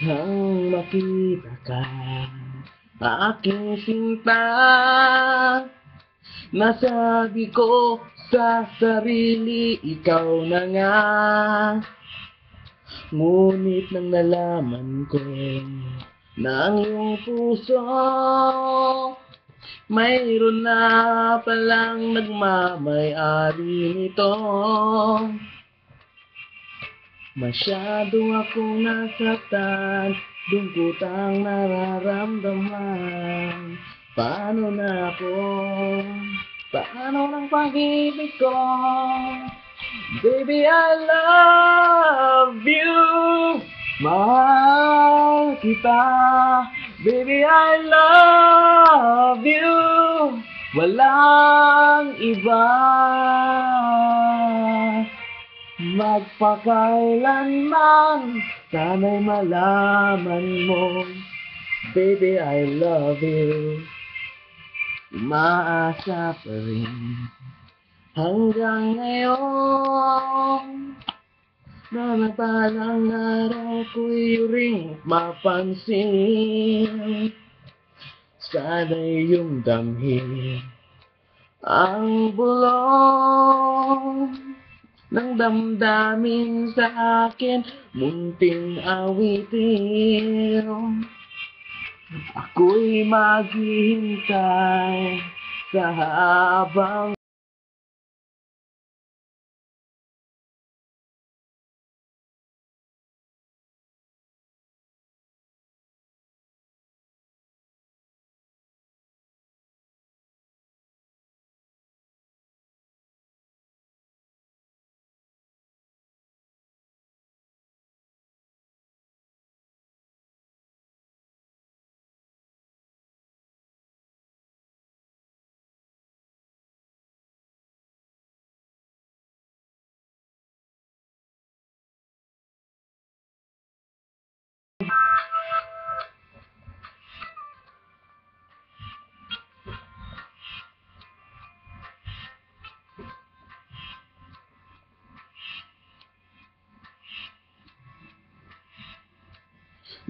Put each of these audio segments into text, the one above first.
Nang makita ka, aking sinta, nasabi ko sa sarili, ikaw na nga. Ngunit nang nalaman ko na ang iyong puso mayroon na palang nagmamay-ari nito, masyado akong nasaktan, lungkot ang nararamdaman. Paano na ako? Paano ng pag-ibig ko? Baby, I love you. Mahal kita. Baby, I love you. Walang iba. Magpakailanman, sana'y malaman mo, baby, I love you. Umaasa pa rin hanggang ngayon, na napalang araw ko'y ring mapansin. Sana'y iyong damhin ang bulong ng damdamin sa akin, munting awitin. Ako'y maghihintay sa habang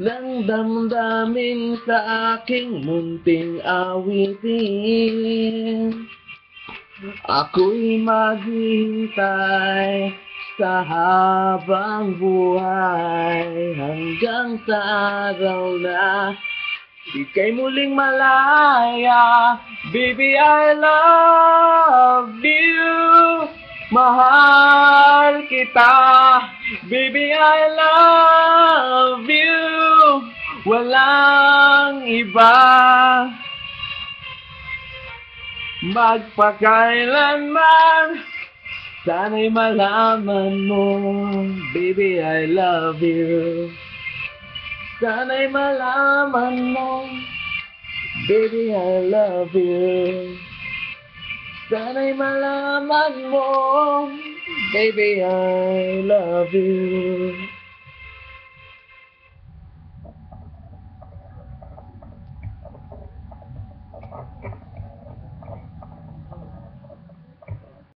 ng damdamin sa aking munting awitin. Ako'y maghihintay sa habang buhay, hanggang sa araw na ika'y muling malaya. Baby, I love you. Mahal kita. Baby, I love you. Walang iba. Magpakailanman, sana'y malaman mo, baby, I love you. Sana'y malaman mo, baby, I love you. Sana'y malaman mo, baby, I love you.